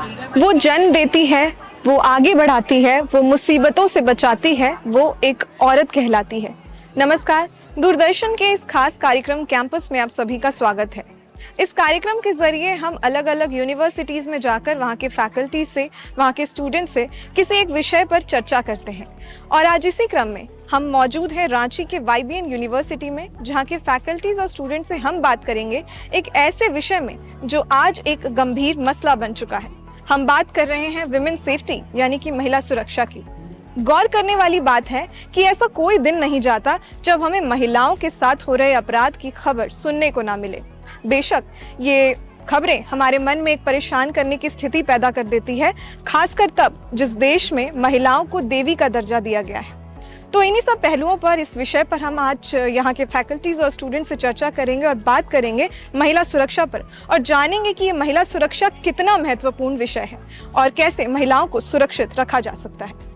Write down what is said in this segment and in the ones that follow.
वो जन्म देती है, वो आगे बढ़ाती है, वो मुसीबतों से बचाती है, वो एक औरत कहलाती है। नमस्कार, दूरदर्शन के इस खास कार्यक्रम कैंपस में आप सभी का स्वागत है। इस कार्यक्रम के जरिए हम अलग अलग यूनिवर्सिटीज़ में जाकर वहाँ के फैकल्टी से, वहाँ के स्टूडेंट से किसी एक विषय पर चर्चा करते हैं। और आज इसी क्रम में हम मौजूद हैं रांची के YBN यूनिवर्सिटी में, जहाँ के फैकल्टीज और स्टूडेंट से हम बात करेंगे एक ऐसे विषय में जो आज एक गंभीर मसला बन चुका है। हम बात कर रहे हैं विमेन सेफ्टी यानी कि महिला सुरक्षा की। गौर करने वाली बात है कि ऐसा कोई दिन नहीं जाता जब हमें महिलाओं के साथ हो रहे अपराध की खबर सुनने को ना मिले। बेशक ये खबरें हमारे मन में एक परेशान करने की स्थिति पैदा कर देती है, खासकर तब जिस देश में महिलाओं को देवी का दर्जा दिया गया है। तो इन्हीं सब पहलुओं पर, इस विषय पर हम आज यहाँ के फैकल्टीज और स्टूडेंट से चर्चा करेंगे और बात करेंगे महिला सुरक्षा पर, और जानेंगे कि ये महिला सुरक्षा कितना महत्वपूर्ण विषय है और कैसे महिलाओं को सुरक्षित रखा जा सकता है।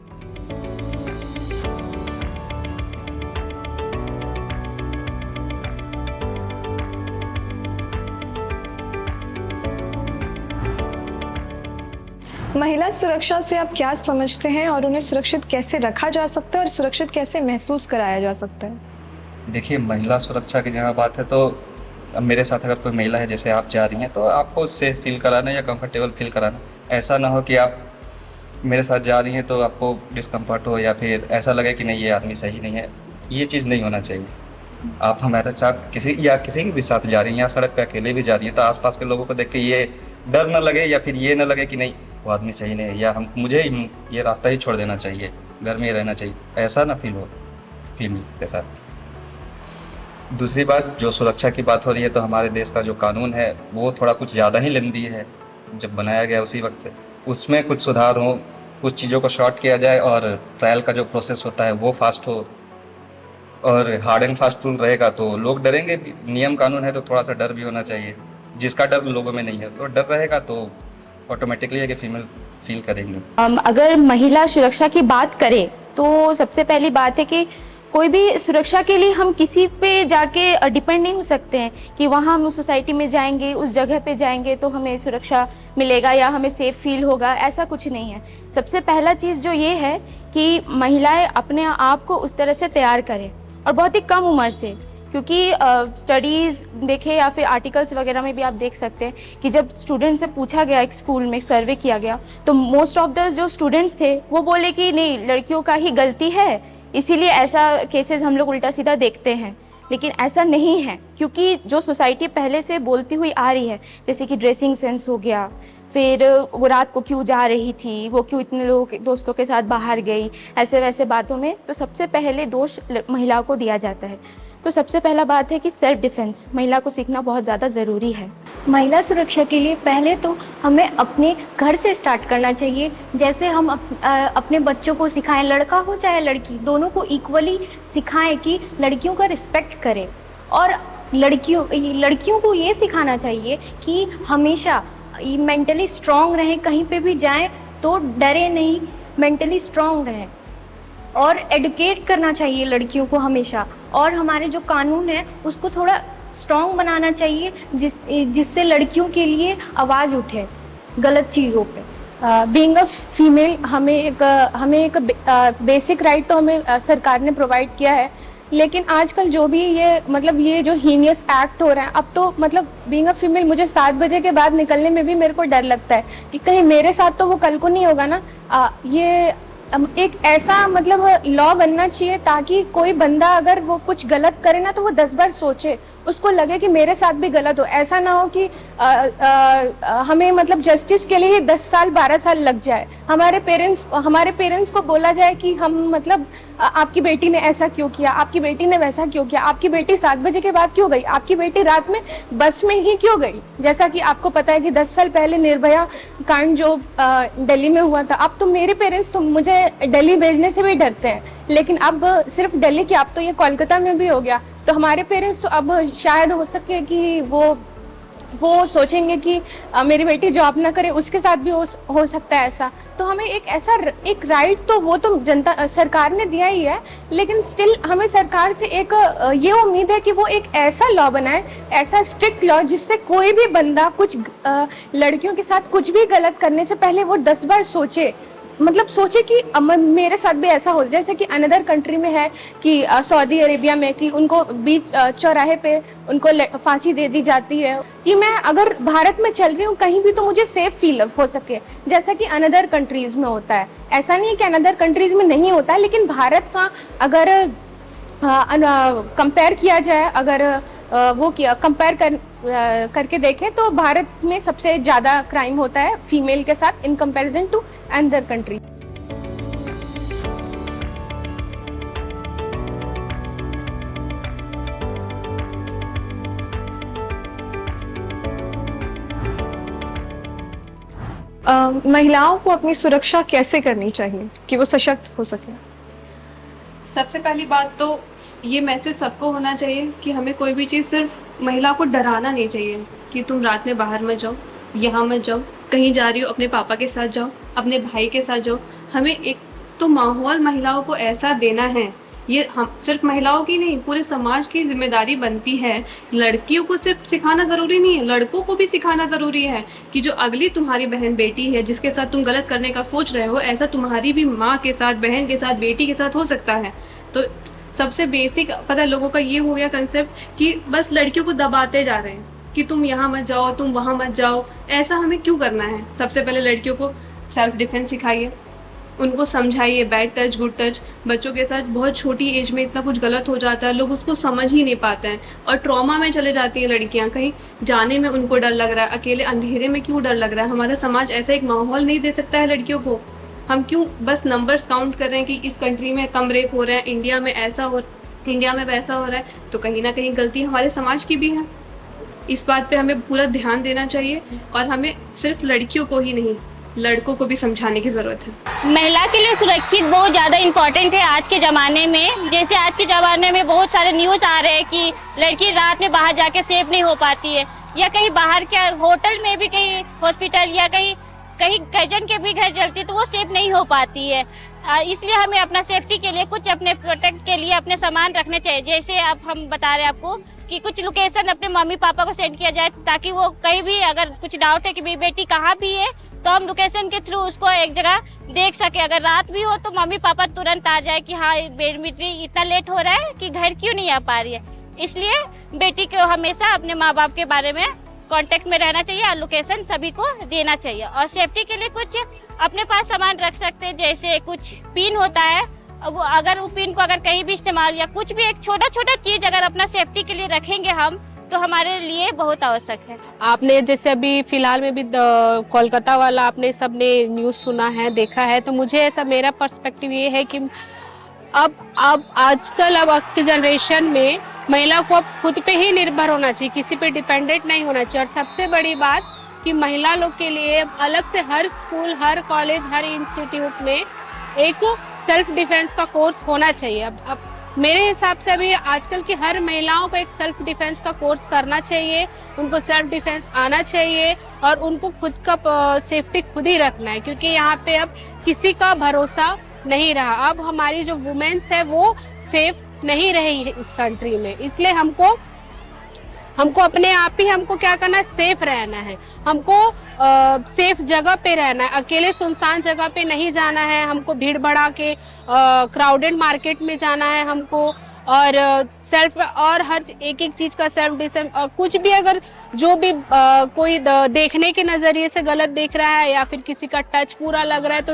महिला सुरक्षा से आप क्या समझते हैं और उन्हें सुरक्षित कैसे रखा जा सकता है और सुरक्षित कैसे महसूस कराया जा सकता है? देखिए, महिला सुरक्षा की जहाँ बात है तो अब मेरे साथ अगर कोई महिला है, जैसे आप जा रही हैं, तो आपको सेफ फील कराना या कंफर्टेबल फील कराना। ऐसा ना हो कि आप मेरे साथ जा रही हैं तो आपको डिस्कम्फर्ट हो या फिर ऐसा लगे कि नहीं, ये आदमी सही नहीं है। ये चीज़ नहीं होना चाहिए। आप हमारे साथ किसी के भी साथ जा रही हैं या सड़क पे अकेले भी जा रही हैं, तो आसपास के लोगों को देख के ये डर ना लगे या फिर ये ना लगे कि नहीं, वो आदमी सही नहीं है, या मुझे ये रास्ता ही छोड़ देना चाहिए, घर में ही रहना चाहिए। ऐसा ना फील हो फीमेल के साथ। दूसरी बात, जो सुरक्षा की बात हो रही है, तो हमारे देश का जो कानून है वो थोड़ा कुछ ज़्यादा ही लेंदी है। जब बनाया गया उसी वक्त से उसमें कुछ सुधार हो, कुछ चीज़ों को शॉर्ट किया जाए और ट्रायल का जो प्रोसेस होता है वो फास्ट हो, और हार्ड एंड फास्ट रूल रहेगा तो लोग डरेंगे भी। नियम कानून है तो थोड़ा सा डर भी होना चाहिए। जिसका डर लोगों में नहीं है, तो डर रहेगा तो ऑटोमेटिकली है कि फीमेल फील करेंगे। अगर महिला सुरक्षा की बात करें तो सबसे पहली बात है कि कोई भी सुरक्षा के लिए हम किसी पे जाके डिपेंड नहीं हो सकते हैं कि वहाँ हम उस सोसाइटी में जाएंगे, उस जगह पे जाएंगे तो हमें सुरक्षा मिलेगा या हमें सेफ फील होगा। ऐसा कुछ नहीं है। सबसे पहला चीज़ जो ये है कि महिलाएं अपने आप को उस तरह से तैयार करें, और बहुत ही कम उम्र से, क्योंकि स्टडीज़ देखें या फिर आर्टिकल्स वगैरह में भी आप देख सकते हैं कि जब स्टूडेंट से पूछा गया, एक स्कूल में सर्वे किया गया, तो मोस्ट ऑफ द जो स्टूडेंट्स थे वो बोले कि नहीं, लड़कियों का ही गलती है, इसीलिए ऐसा केसेस हम लोग उल्टा सीधा देखते हैं। लेकिन ऐसा नहीं है, क्योंकि जो सोसाइटी पहले से बोलती हुई आ रही है, जैसे कि ड्रेसिंग सेंस हो गया, फिर वो रात को क्यों जा रही थी, वो क्यों इतने लोगों के दोस्तों के साथ बाहर गई, ऐसे वैसे बातों में तो सबसे पहले दोष महिलाओं को दिया जाता है। तो सबसे पहला बात है कि सेल्फ डिफेंस महिला को सीखना बहुत ज़्यादा ज़रूरी है। महिला सुरक्षा के लिए पहले तो हमें अपने घर से स्टार्ट करना चाहिए। जैसे हम अपने बच्चों को सिखाएं, लड़का हो चाहे लड़की, दोनों को इक्वली सिखाएं कि लड़कियों का रिस्पेक्ट करें, और लड़कियों को ये सिखाना चाहिए कि हमेशा मेंटली स्ट्रांग रहें, कहीं पे भी जाएं तो डरे नहीं, मेंटली स्ट्रांग रहें। और एडुकेट करना चाहिए लड़कियों को हमेशा, और हमारे जो कानून है उसको थोड़ा स्ट्रॉन्ग बनाना चाहिए जिससे लड़कियों के लिए आवाज़ उठे गलत चीज़ों पे। बीइंग अ फीमेल हमें एक बेसिक राइट तो हमें सरकार ने प्रोवाइड किया है, लेकिन आजकल जो भी ये जो हीनियस एक्ट हो रहे हैं, अब तो बीइंग अ फीमेल मुझे 7 बजे के बाद निकलने में भी मेरे को डर लगता है कि कहीं मेरे साथ तो वो कल को नहीं होगा ना। ये एक ऐसा लॉ बनना चाहिए ताकि कोई बंदा अगर वो कुछ गलत करे ना तो वो 10 बार सोचे, उसको लगे कि मेरे साथ भी गलत हो। ऐसा ना हो कि हमें जस्टिस के लिए ही 10 साल 12 साल लग जाए। हमारे पेरेंट्स को बोला जाए कि हम आपकी बेटी ने ऐसा क्यों किया, आपकी बेटी ने वैसा क्यों किया, आपकी बेटी 7 बजे के बाद क्यों गई, आपकी बेटी रात में बस में ही क्यों गई। जैसा कि आपको पता है कि 10 साल पहले निर्भया कांड जो दिल्ली में हुआ था, अब तो मेरे पेरेंट्स तो मुझे दिल्ली भेजने से भी डरते हैं, लेकिन अब सिर्फ दिल्ली की, अब तो ये कोलकाता में भी हो गया। तो हमारे पेरेंट्स तो अब शायद हो सके कि वो वो सोचेंगे कि मेरी बेटी जॉब ना करे, उसके साथ भी हो सकता है ऐसा। तो हमें एक राइट तो वो तो जनता सरकार ने दिया ही है, लेकिन स्टिल हमें सरकार से एक ये उम्मीद है कि वो एक ऐसा लॉ बनाए, ऐसा स्ट्रिक्ट लॉ, जिससे कोई भी बंदा कुछ लड़कियों के साथ कुछ भी गलत करने से पहले वो 10 बार सोचे, मतलब सोचे कि मेरे साथ भी ऐसा हो। जैसे कि अनदर कंट्री में है कि सऊदी अरेबिया में कि उनको बीच चौराहे पे उनको फांसी दे दी जाती है, कि मैं अगर भारत में चल रही हूँ कहीं भी तो मुझे सेफ फील हो सके, जैसा कि अनदर कंट्रीज में होता है। ऐसा नहीं है कि अनदर कंट्रीज में नहीं होता है, लेकिन भारत का अगर कंपेयर किया जाए, अगर वो किया कंपेयर करके देखें तो भारत में सबसे ज़्यादा क्राइम होता है फीमेल के साथ in comparison to another country. महिलाओं को अपनी सुरक्षा कैसे करनी चाहिए कि वो सशक्त हो सके? सबसे पहली बात तो ये मैसेज सबको होना चाहिए कि हमें कोई भी चीज़ सिर्फ महिला को डराना नहीं चाहिए कि तुम रात में बाहर मत जाओ, यहाँ मत जाओ, कहीं जा रही हो अपने पापा के साथ जाओ, अपने भाई के साथ जाओ। हमें एक तो माहौल महिलाओं को ऐसा देना है, ये हम सिर्फ महिलाओं की नहीं पूरे समाज की जिम्मेदारी बनती है। लड़कियों को सिर्फ सिखाना ज़रूरी नहीं है, लड़कों को भी सिखाना ज़रूरी है कि जो अगली तुम्हारी बहन बेटी है जिसके साथ तुम गलत करने का सोच रहे हो, ऐसा तुम्हारी भी माँ के साथ, बहन के साथ, बेटी के साथ हो सकता है। तो सबसे बेसिक पता है लोगों का ये हो गया कंसेप्ट कि बस लड़कियों को दबाते जा रहे हैं कि तुम यहाँ मत जाओ, तुम वहाँ मत जाओ। ऐसा हमें क्यों करना है? सबसे पहले लड़कियों को सेल्फ डिफेंस सिखाइए, उनको समझाइए बैड टच गुड टच। बच्चों के साथ बहुत छोटी एज में इतना कुछ गलत हो जाता है, लोग उसको समझ ही नहीं पाते हैं और ट्रॉमा में चले जाती हैं लड़कियां। कहीं जाने में उनको डर लग रहा है, अकेले अंधेरे में क्यों डर लग रहा है? हमारा समाज ऐसा एक माहौल नहीं दे सकता है लड़कियों को। हम क्यों बस नंबर्स काउंट कर रहे हैं कि इस कंट्री में कम रेप हो रहा है, इंडिया में ऐसा हो, इंडिया में वैसा हो रहा है? तो कहीं ना कहीं गलती हमारे समाज की भी है। इस बात पे हमें पूरा ध्यान देना चाहिए और हमें सिर्फ लड़कियों को ही नहीं लड़कों को भी समझाने की ज़रूरत है। महिला के लिए सुरक्षित बहुत ज़्यादा इम्पोर्टेंट है आज के ज़माने में। जैसे आज के ज़माने में बहुत सारे न्यूज़ आ रहे हैं कि लड़की रात में बाहर जाके सेफ नहीं हो पाती है, या कहीं बाहर के होटल में भी, कहीं हॉस्पिटल या कहीं कजन के भी घर चलती है तो वो सेफ नहीं हो पाती है। इसलिए हमें अपना सेफ्टी के लिए कुछ अपने प्रोटेक्ट के लिए अपने सामान रखने चाहिए। जैसे अब हम बता रहे हैं आपको कि कुछ लोकेशन अपने मम्मी पापा को सेंड किया जाए, ताकि वो कहीं भी अगर कुछ डाउट है कि मेरी बेटी कहाँ भी है तो हम लोकेशन के थ्रू उसको एक जगह देख सके। अगर रात भी हो तो मम्मी पापा तुरंत आ जाए कि हाँ बेटी इतना लेट हो रहा है कि घर क्यों नहीं आ पा रही है। इसलिए बेटी को हमेशा अपने माँ बाप के बारे में कांटेक्ट में रहना चाहिए और लोकेशन सभी को देना चाहिए। और सेफ्टी के लिए कुछ अपने पास सामान रख सकते हैं, जैसे कुछ पिन होता है, अगर वो पिन को अगर कहीं भी इस्तेमाल या कुछ भी एक छोटा छोटा चीज़ अगर अपना सेफ्टी के लिए रखेंगे हम तो हमारे लिए बहुत आवश्यक है। आपने जैसे अभी फिलहाल में भी कोलकाता वाला आपने सबने न्यूज़ सुना है, देखा है, तो मुझे ऐसा मेरा पर्सपेक्टिव ये है कि अब आजकल अब की जनरेशन में महिला को अब खुद पे ही निर्भर होना चाहिए, किसी पे डिपेंडेंट नहीं होना चाहिए। और सबसे बड़ी बात कि महिला लोग के लिए अलग से हर स्कूल, हर कॉलेज, हर इंस्टीट्यूट में एक सेल्फ डिफेंस का कोर्स होना चाहिए। अब मेरे हिसाब से अभी आजकल की हर महिलाओं को एक सेल्फ डिफेंस का कोर्स करना चाहिए, उनको सेल्फ डिफेंस आना चाहिए और उनको खुद का सेफ्टी खुद ही रखना है, क्योंकि यहाँ पे अब किसी का भरोसा नहीं रहा। अब हमारी जो वुमेन्स है वो सेफ नहीं रही है इस कंट्री में, इसलिए हमको अपने आप ही हमको क्या करना है, सेफ रहना है। हमको सेफ जगह पे रहना है, अकेले सुनसान जगह पे नहीं जाना है, हमको भीड़ भड़ा के क्राउडेड मार्केट में जाना है हमको। और सेल्फ और हर एक चीज़ का सेल्फ डिफेंस, और कुछ भी अगर जो भी कोई देखने के नज़रिए से गलत देख रहा है या फिर किसी का टच पूरा लग रहा है तो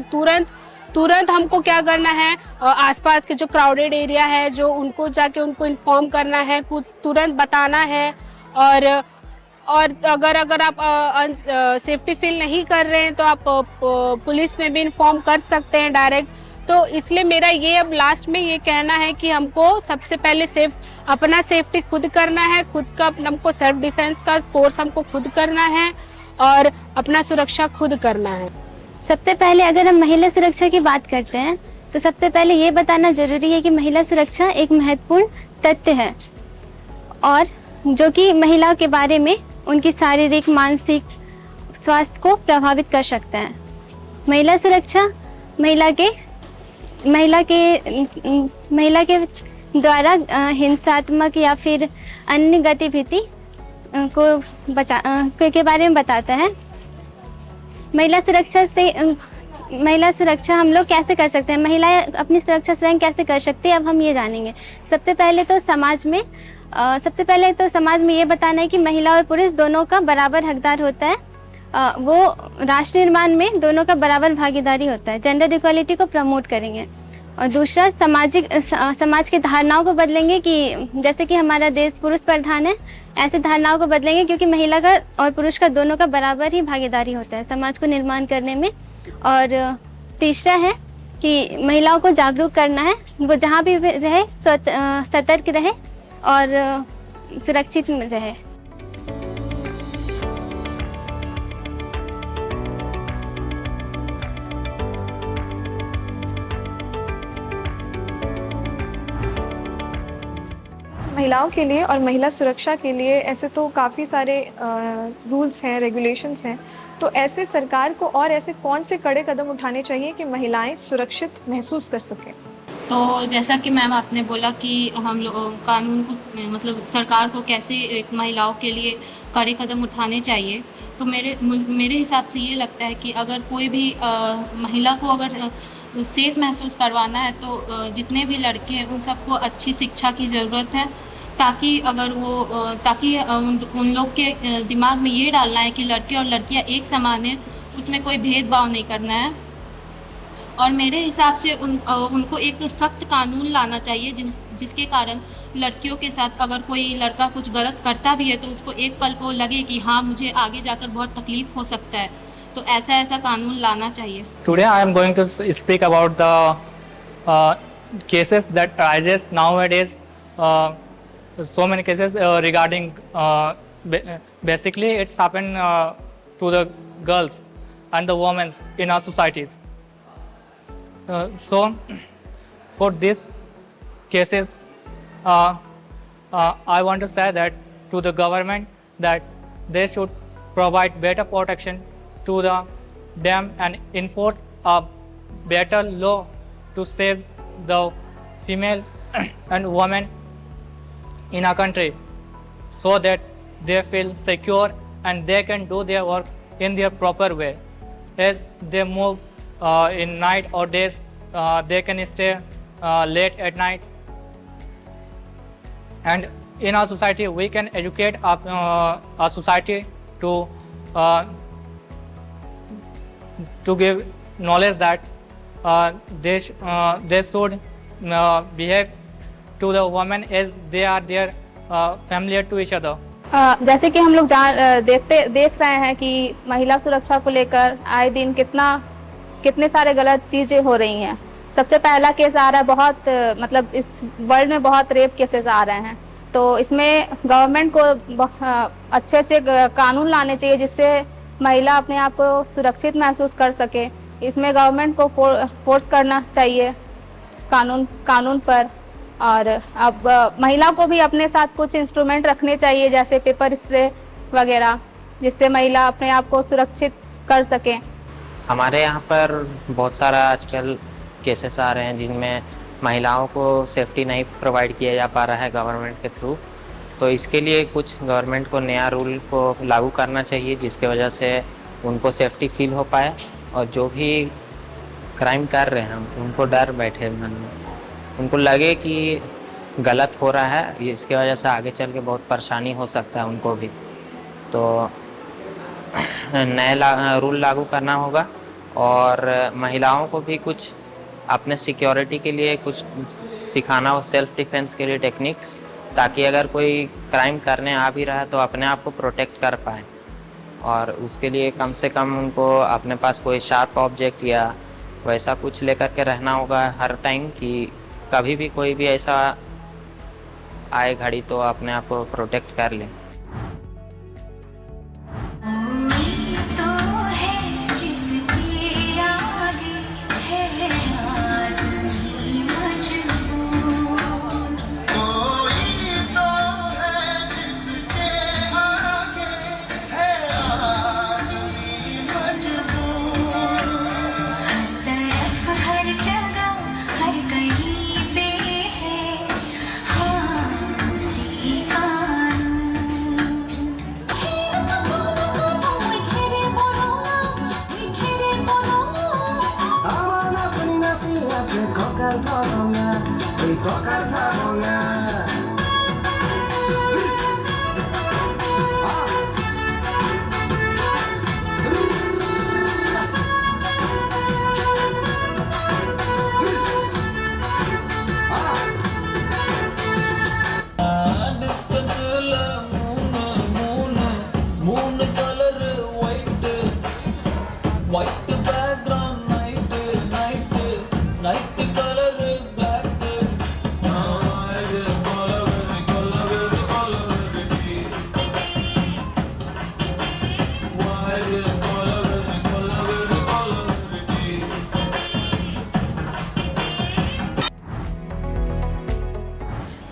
तुरंत हमको क्या करना है, आसपास के जो क्राउडेड एरिया है जो उनको जाके उनको इन्फॉर्म करना है, कुछ तुरंत बताना है। और अगर आप सेफ्टी फील नहीं कर रहे हैं तो आप पुलिस में भी इन्फॉर्म कर सकते हैं डायरेक्ट। तो इसलिए मेरा ये अब लास्ट में ये कहना है कि हमको सबसे पहले अपना सेफ्टी खुद करना है, हमको सेल्फ डिफेंस का कोर्स हमको खुद करना है और अपना सुरक्षा खुद करना है। सबसे पहले अगर हम महिला सुरक्षा की बात करते हैं तो सबसे पहले ये बताना ज़रूरी है कि महिला सुरक्षा एक महत्वपूर्ण तथ्य है और जो कि महिलाओं के बारे में उनकी शारीरिक मानसिक स्वास्थ्य को प्रभावित कर सकते हैं। महिला सुरक्षा महिला के द्वारा हिंसात्मक या फिर अन्य गतिविधि के बारे में बताता है। महिला सुरक्षा हम लोग कैसे कर सकते हैं, महिलाएं अपनी सुरक्षा स्वयं कैसे कर सकती है, अब हम ये जानेंगे। सबसे पहले तो समाज में ये बताना है कि महिला और पुरुष दोनों का बराबर हकदार होता है। वो राष्ट्र निर्माण में दोनों का बराबर भागीदारी होता है। जेंडर इक्वालिटी को प्रमोट करेंगे। और दूसरा, समाज की धारणाओं को बदलेंगे कि जैसे कि हमारा देश पुरुष प्रधान है, ऐसे धारणाओं को बदलेंगे क्योंकि महिला का और पुरुष का दोनों का बराबर ही भागीदारी होता है समाज को निर्माण करने में। और तीसरा है कि महिलाओं को जागरूक करना है, वो जहाँ भी रहे सतर्क रहे और सुरक्षित रहे। महिलाओं के लिए और महिला सुरक्षा के लिए ऐसे तो काफ़ी सारे रूल्स हैं, रेगुलेशंस हैं, तो ऐसे सरकार को और ऐसे कौन से कड़े कदम उठाने चाहिए कि महिलाएं सुरक्षित महसूस कर सकें? तो जैसा कि मैम आपने बोला कि हम लोग कानून को मतलब सरकार को कैसे एक महिलाओं के लिए कड़े कदम उठाने चाहिए, तो मेरे हिसाब से ये लगता है कि अगर कोई भी महिला को अगर सेफ महसूस करवाना है तो जितने भी लड़के हैं उन सबको अच्छी शिक्षा की ज़रूरत है, ताकि उन लोग के दिमाग में ये डालना है कि लड़के और लड़कियां एक समान है, उसमें कोई भेदभाव नहीं करना है। और मेरे हिसाब से उनको एक सख्त कानून लाना चाहिए जिसके कारण लड़कियों के साथ अगर कोई लड़का कुछ गलत करता भी है तो उसको एक पल को लगे कि हाँ मुझे आगे जाकर बहुत तकलीफ हो सकता है, तो ऐसा कानून लाना चाहिए। Today I am going to speak about the cases that arises nowadays. So many cases regarding basically it's happened to the girls and the women in our societies. So for these cases I want to say that to the government that they should provide better protection to them and enforce a better law to save the female and women in our country, so that they feel secure and they can do their work in their proper way. As they move in night or days, they can stay late at night. And in our society, we can educate our society to give knowledge that they should behave to the women as they are their familiar to each other. जैसे कि हम लोग देख रहे हैं कि महिला सुरक्षा को लेकर आए दिन कितने सारे गलत चीज़ें हो रही हैं। सबसे पहला केस आ रहा है, बहुत मतलब इस वर्ल्ड में बहुत रेप केसेस आ रहे हैं, तो इसमें गवर्नमेंट को अच्छे कानून लाने चाहिए जिससे महिला अपने आप को सुरक्षित महसूस कर सके। इसमें गवर्नमेंट को फोर्स करना चाहिए कानून पर। और अब महिला को भी अपने साथ कुछ इंस्ट्रूमेंट रखने चाहिए जैसे पेपर स्प्रे वगैरह, जिससे महिला अपने आप को सुरक्षित कर सके। हमारे यहाँ पर बहुत सारा आजकल केसेस आ रहे हैं जिनमें महिलाओं को सेफ्टी नहीं प्रोवाइड किया जा पा रहा है गवर्नमेंट के थ्रू, तो इसके लिए कुछ गवर्नमेंट को नया रूल को लागू करना चाहिए जिसके वजह से उनको सेफ्टी फील हो पाए और जो भी क्राइम कर रहे हैं उनको डर बैठे मन में, उनको लगे कि गलत हो रहा है, इसके वजह से आगे चल के बहुत परेशानी हो सकता है उनको भी। तो नए रूल लागू करना होगा और महिलाओं को भी कुछ अपने सिक्योरिटी के लिए कुछ सिखाना हो, सेल्फ डिफेंस के लिए टेक्निक्स, ताकि अगर कोई क्राइम करने आ भी रहा है तो अपने आप को प्रोटेक्ट कर पाए। और उसके लिए कम से कम उनको अपने पास कोई शार्प ऑब्जेक्ट या वैसा कुछ लेकर के रहना होगा हर टाइम कि कभी भी कोई भी ऐसा आए घड़ी तो अपने आप को प्रोटेक्ट कर लें।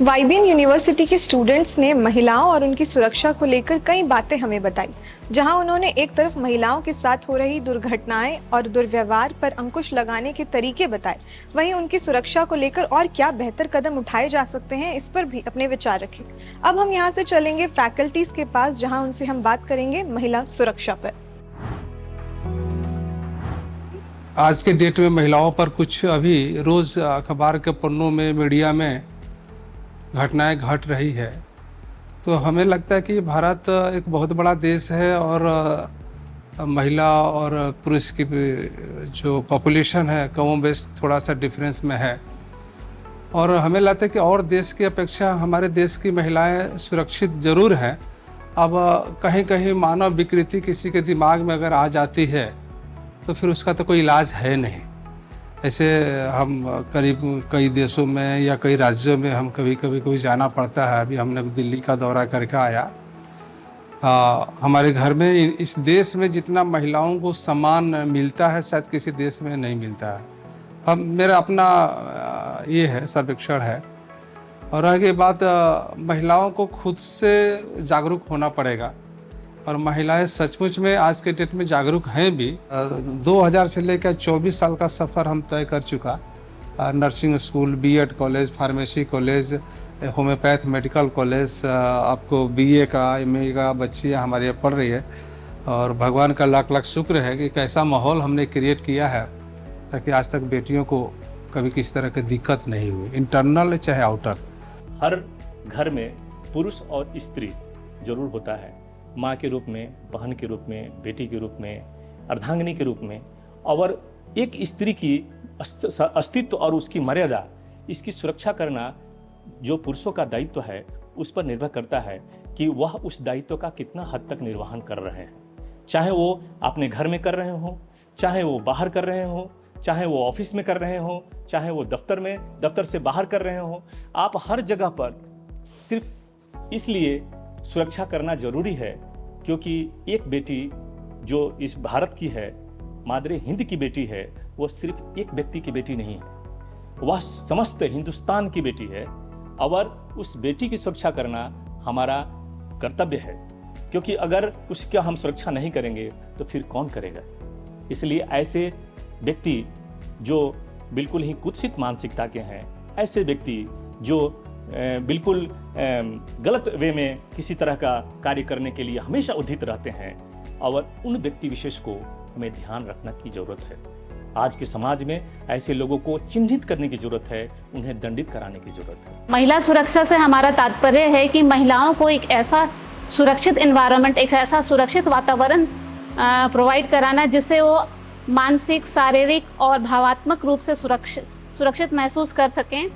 वाईबीएन यूनिवर्सिटी के स्टूडेंट्स ने महिलाओं और उनकी सुरक्षा को लेकर कई बातें हमें बताई, जहां उन्होंने एक तरफ महिलाओं के साथ हो रही दुर्घटनाएं और दुर्व्यवहार पर अंकुश लगाने के तरीके बताए, वहीं उनकी सुरक्षा को लेकर और क्या बेहतर कदम उठाए जा सकते हैं इस पर भी अपने विचार रखे। अब हम यहां से चलेंगे फैकल्टीज के पास, जहां उनसे हम बात करेंगे महिला सुरक्षा पर। आज के डेट में महिलाओं पर कुछ अभी रोज अखबार के पन्नों में, मीडिया में घटनाएं घट रही है, तो हमें लगता है कि भारत एक बहुत बड़ा देश है और महिला और पुरुष की जो पॉपुलेशन है कम बेश थोड़ा सा डिफरेंस में है, और हमें लगता है कि और देश की अपेक्षा हमारे देश की महिलाएं सुरक्षित जरूर हैं। अब कहीं कहीं मानव विकृति किसी के दिमाग में अगर आ जाती है तो फिर उसका तो कोई इलाज है नहीं। ऐसे हम करीब कई देशों में या कई राज्यों में हम कभी जाना पड़ता है। अभी हमने दिल्ली का दौरा करके आया। हमारे घर में इस देश में जितना महिलाओं को सम्मान मिलता है शायद किसी देश में नहीं मिलता है। मेरा अपना ये है, सर्वेक्षण है। और आगे बात, महिलाओं को खुद से जागरूक होना पड़ेगा, और महिलाएं सचमुच में आज के डेट में जागरूक हैं भी। 2000 से लेकर 24 साल का सफ़र हम तय कर चुका। Nursing school, BEd college, pharmacy college, homeopath medical college, आपको बीए का, एमए का बच्चियाँ हमारे यहाँ पढ़ रही है, और भगवान का लाख लाख शुक्र है कि एक ऐसा माहौल हमने क्रिएट किया है ताकि आज तक बेटियों को कभी किसी तरह की दिक्कत नहीं हुई, इंटरनल चाहे आउटर। हर घर में पुरुष और स्त्री जरूर होता है, माँ के रूप में, बहन के रूप में, बेटी के रूप में, अर्धांगिनी के रूप में। और एक स्त्री की अस्तित्व और उसकी मर्यादा, इसकी सुरक्षा करना जो पुरुषों का दायित्व है, उस पर निर्भर करता है कि वह उस दायित्व का कितना हद तक निर्वहन कर रहे हैं। चाहे वो अपने घर में कर रहे हों, चाहे वो बाहर कर रहे हों, चाहे वो ऑफिस में कर रहे हों, चाहे वो दफ्तर से बाहर कर रहे हों, आप हर जगह पर सिर्फ इसलिए सुरक्षा करना जरूरी है क्योंकि एक बेटी जो इस भारत की है, मादरे हिंद की बेटी है, वो सिर्फ एक व्यक्ति की बेटी नहीं है, वह समस्त हिंदुस्तान की बेटी है। और उस बेटी की सुरक्षा करना हमारा कर्तव्य है, क्योंकि अगर उसका हम सुरक्षा नहीं करेंगे तो फिर कौन करेगा। इसलिए ऐसे व्यक्ति जो बिल्कुल ही कुत्सित मानसिकता के हैं, ऐसे व्यक्ति जो बिल्कुल गलत वे में किसी तरह का कार्य करने के लिए हमेशा उद्यत रहते हैं, और उन व्यक्ति विशेष को हमें ध्यान रखना की जरूरत है। आज के समाज में ऐसे लोगों को चिन्हित करने की जरूरत है, उन्हें दंडित कराने की जरूरत है। महिला सुरक्षा से हमारा तात्पर्य है कि महिलाओं को एक ऐसा सुरक्षित एनवायरनमेंट, एक ऐसा सुरक्षित वातावरण प्रोवाइड कराना जिससे वो मानसिक, शारीरिक और भावात्मक रूप से सुरक्षित महसूस कर सकें।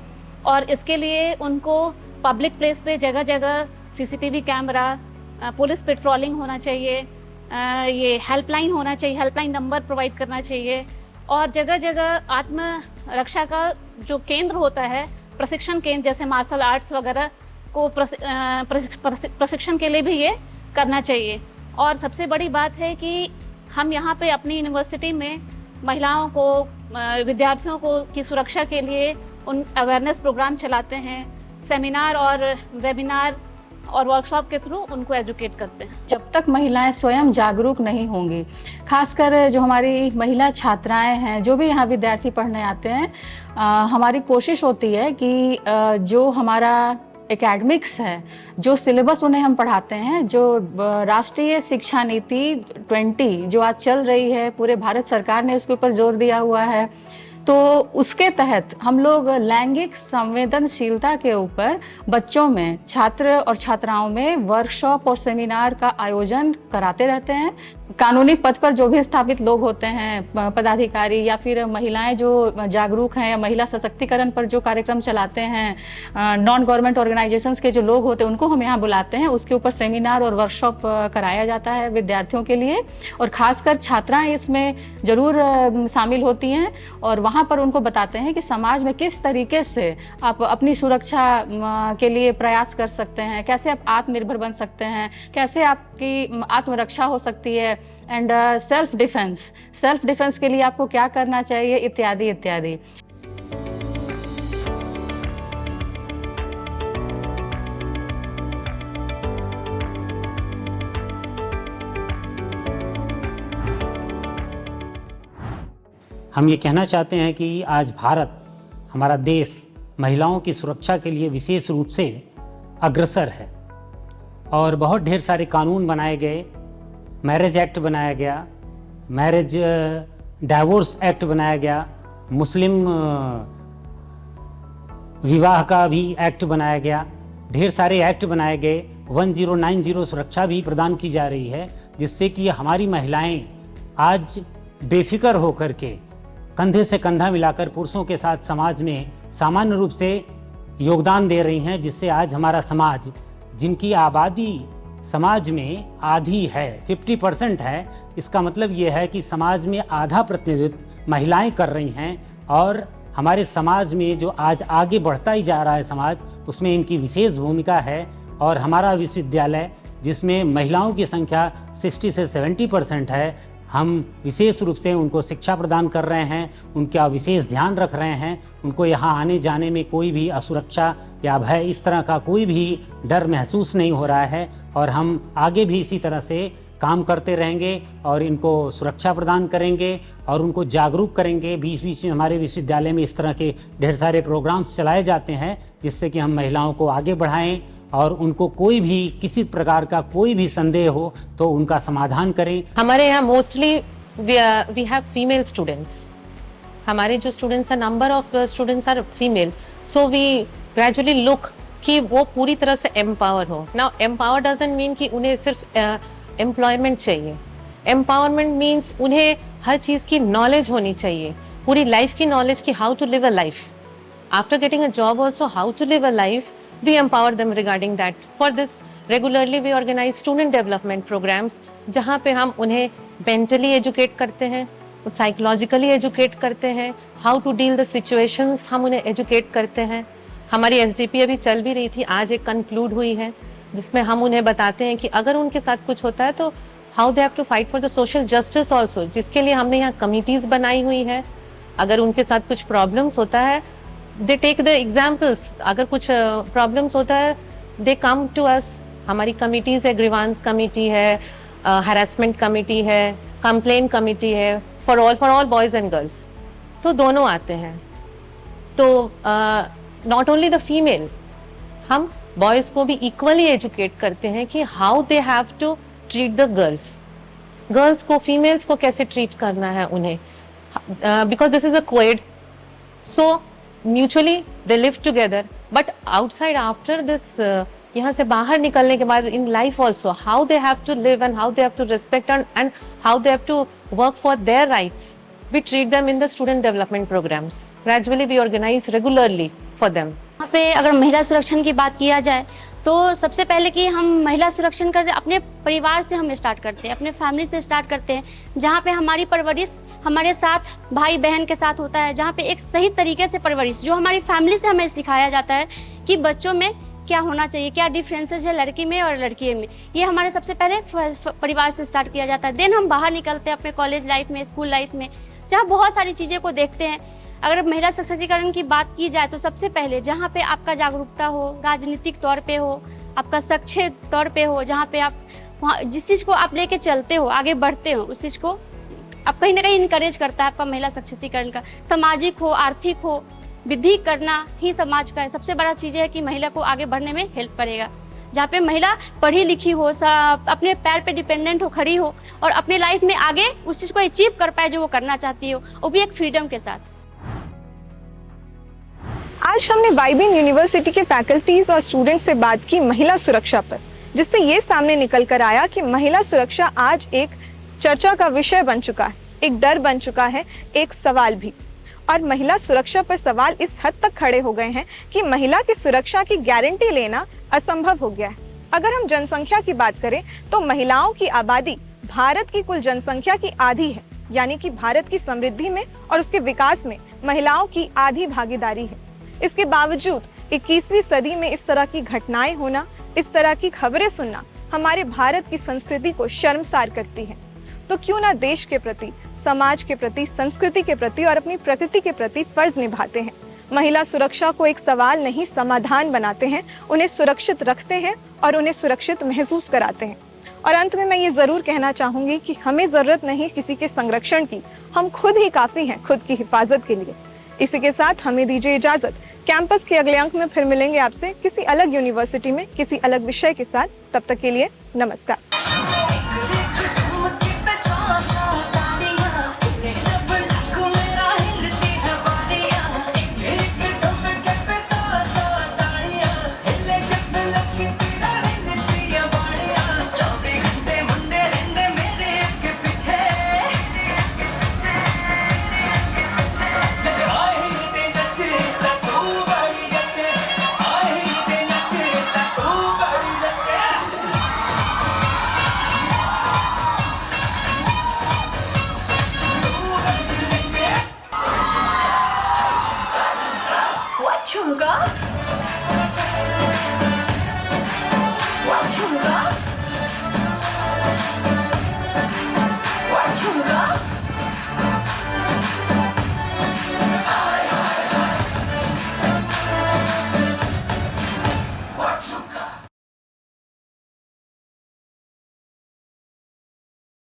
और इसके लिए उनको पब्लिक प्लेस पे जगह जगह सीसीटीवी कैमरा, पुलिस पेट्रोलिंग होना चाहिए, ये हेल्पलाइन होना चाहिए, हेल्पलाइन नंबर प्रोवाइड करना चाहिए, और जगह जगह आत्मरक्षा का जो केंद्र होता है, प्रशिक्षण केंद्र जैसे मार्शल आर्ट्स वगैरह को प्रशिक्षण के लिए भी ये करना चाहिए। और सबसे बड़ी बात है कि हम यहाँ पे अपनी यूनिवर्सिटी में महिलाओं को, विद्यार्थियों को की सुरक्षा के लिए उन अवेयरनेस प्रोग्राम चलाते हैं, सेमिनार और वेबिनार और वर्कशॉप के थ्रू उनको एजुकेट करते हैं। जब तक महिलाएं स्वयं जागरूक नहीं होंगी, खासकर जो हमारी महिला छात्राएं हैं, जो भी यहाँ विद्यार्थी पढ़ने आते हैं, हमारी कोशिश होती है कि जो हमारा एकेडमिक्स है, जो सिलेबस उन्हें हम पढ़ाते हैं, जो राष्ट्रीय शिक्षा नीति 20 जो आज चल रही है, पूरे भारत सरकार ने उसके ऊपर जोर दिया हुआ है तो उसके तहत हम लोग लैंगिक संवेदनशीलता के ऊपर बच्चों में, छात्र और छात्राओं में वर्कशॉप और सेमिनार का आयोजन कराते रहते हैं। कानूनी पद पर जो भी स्थापित लोग होते हैं, पदाधिकारी या फिर महिलाएं जो जागरूक हैं या महिला सशक्तिकरण पर जो कार्यक्रम चलाते हैं, नॉन गवर्नमेंट ऑर्गेनाइजेशंस के जो लोग होते हैं, उनको हम यहाँ बुलाते हैं। उसके ऊपर सेमिनार और वर्कशॉप कराया जाता है विद्यार्थियों के लिए, और खासकर छात्राएं इसमें जरूर शामिल होती हैं और वहाँ पर उनको बताते हैं कि समाज में किस तरीके से आप अपनी सुरक्षा के लिए प्रयास कर सकते हैं, कैसे आप आत्मनिर्भर बन सकते हैं, कैसे आपकी आत्मरक्षा हो सकती है, एंड सेल्फ डिफेंस के लिए आपको क्या करना चाहिए, इत्यादि इत्यादि। हम ये कहना चाहते हैं कि आज भारत, हमारा देश, महिलाओं की सुरक्षा के लिए विशेष रूप से अग्रसर है और बहुत ढेर सारे कानून बनाए गए। मैरिज एक्ट बनाया गया, मैरिज डाइवोर्स एक्ट बनाया गया, मुस्लिम विवाह का भी एक्ट बनाया गया, ढेर सारे एक्ट बनाए गए। 1090 सुरक्षा भी प्रदान की जा रही है, जिससे कि हमारी महिलाएं आज बेफिक्र होकर के कंधे से कंधा मिलाकर पुरुषों के साथ समाज में सामान्य रूप से योगदान दे रही हैं, जिससे आज हमारा समाज, जिनकी आबादी समाज में आधी है, 50% है, इसका मतलब ये है कि समाज में आधा प्रतिनिधित्व महिलाएं कर रही हैं। और हमारे समाज में जो आज आगे बढ़ता ही जा रहा है समाज, उसमें इनकी विशेष भूमिका है। और हमारा विश्वविद्यालय, जिसमें महिलाओं की संख्या 60 से 70% है, हम विशेष रूप से उनको शिक्षा प्रदान कर रहे हैं, उनका विशेष ध्यान रख रहे हैं। उनको यहाँ आने जाने में कोई भी असुरक्षा या भय, इस तरह का कोई भी डर महसूस नहीं हो रहा है। और हम आगे भी इसी तरह से काम करते रहेंगे और इनको सुरक्षा प्रदान करेंगे और उनको जागरूक करेंगे। बीच बीच में हमारे विश्वविद्यालय में इस तरह के ढेर सारे प्रोग्राम्स चलाए जाते हैं, जिससे कि हम महिलाओं को आगे बढ़ाएं और उनको कोई भी किसी प्रकार का कोई भी संदेह हो तो उनका समाधान करें। हमारे यहाँ mostly we have female students. हमारे जो स्टूडेंट्स हैं, number of students are female, so we gradually look कि वो पूरी तरह से एम्पावर हो। नाउ एम्पावर डजंट मीन कि उन्हें सिर्फ एम्प्लॉयमेंट चाहिए। एम्पावरमेंट मीन्स उन्हें हर चीज़ की नॉलेज होनी चाहिए, पूरी लाइफ की नॉलेज कि how to live a life. After getting a job also how to live a life, we empower them regarding that. For this, regularly we organize student development programs, जहाँ पे हम उन्हें mentally educate करते हैं, psychologically educate करते हैं, how to deal the situations हम उन्हें educate करते हैं। हमारी SDP अभी चल भी रही थी, आज एक conclude हुई है, जिसमें हम उन्हें बताते हैं कि अगर उनके साथ कुछ होता है तो how they have to fight for the social justice also, जिसके लिए हमने यहाँ committees बनाई हुई है। अगर उनके साथ कुछ problems होता है, दे टेक द एग्जाम्पल्स। अगर कुछ प्रॉब्लम्स होता है, दे कम टू अस। हमारी कमिटीज़ है, ग्रीवांस कमेटी है, हरासमेंट कमेटी है, कंप्लेन कमेटी है, for all boys and girls, तो दोनों आते हैं। तो नॉट ओनली द फीमेल, हम बॉयज़ को भी इक्वली एजुकेट करते हैं कि how they have to treat the girls को, फीमेल्स को कैसे ट्रीट करना है उन्हें, because this is a coed, so mutually they live together. But outside after this, यहाँ से बाहर निकलने के बाद in life also, how they have to live and how they have to respect and how they have to work for their rights, we treat them in the student development programs. Gradually we organize regularly for them. यहाँ पे अगर महिला सुरक्षण की बात किया जाए तो सबसे पहले कि हम महिला सुरक्षण करते अपने परिवार से हम स्टार्ट करते हैं, अपने फैमिली से स्टार्ट करते हैं, जहाँ पे हमारी परवरिश हमारे साथ भाई बहन के साथ होता है, जहाँ पे एक सही तरीके से परवरिश जो हमारी फैमिली से हमें सिखाया जाता है कि बच्चों में क्या होना चाहिए, क्या डिफरेंसेस है लड़की में और लड़की में, ये हमारे सबसे पहले परिवार से स्टार्ट किया जाता है। देन हम बाहर निकलते हैं अपने कॉलेज लाइफ में, स्कूल लाइफ में, जहाँ बहुत सारी चीज़ें को देखते हैं। अगर महिला सशक्तिकरण की बात की जाए तो सबसे पहले जहाँ पे आपका जागरूकता हो, राजनीतिक तौर पे हो, आपका सक्रिय तौर पे हो, जहाँ पे आप वहाँ जिस चीज़ को आप लेके चलते हो, आगे बढ़ते हो, उस चीज़ को आप कहीं ना कहीं इनकरेज करता है आपका महिला सशक्तिकरण का। सामाजिक हो, आर्थिक हो, वृद्धि करना ही समाज का सबसे बड़ा चीज़ है कि महिला को आगे बढ़ने में हेल्प करेगा। जहाँ पे महिला पढ़ी लिखी हो, अपने पैर पे डिपेंडेंट हो, खड़ी हो और अपने लाइफ में आगे उस चीज़ को अचीव कर पाए जो वो करना चाहती हो, वो भी एक फ्रीडम के साथ। आज हमने वाइबिन यूनिवर्सिटी के फैकल्टीज और स्टूडेंट्स से बात की महिला सुरक्षा पर, जिससे ये सामने निकल कर आया कि महिला सुरक्षा आज एक चर्चा का विषय बन चुका है, एक डर बन चुका है, एक सवाल भी। और महिला सुरक्षा पर सवाल इस हद तक खड़े हो गए हैं कि महिला की सुरक्षा की गारंटी लेना असंभव हो गया है। अगर हम जनसंख्या की बात करें तो महिलाओं की आबादी भारत की कुल जनसंख्या की आधी है, यानी कि भारत की समृद्धि में और उसके विकास में महिलाओं की आधी भागीदारी है। इसके बावजूद 21वीं सदी में इस तरह की घटनाएं होना, इस तरह की खबरें सुनना हमारे भारत की संस्कृति को शर्मसार करती है। तो क्यों ना देश के प्रति, समाज के प्रति, संस्कृति के प्रति और अपनी प्रकृति के प्रति फर्ज निभाते हैं। महिला सुरक्षा को एक सवाल नहीं, समाधान बनाते हैं, उन्हें सुरक्षित रखते हैं और उन्हें सुरक्षित महसूस कराते हैं। और अंत में मैं ये जरूर कहना चाहूंगी कि हमें जरूरत नहीं किसी के संरक्षण की, हम खुद ही काफी हैं खुद की हिफाजत के लिए। इसी के साथ हमें दीजिए इजाजत। कैंपस के अगले अंक में फिर मिलेंगे आपसे किसी अलग यूनिवर्सिटी में किसी अलग विषय के साथ। तब तक के लिए नमस्कार। Chunga?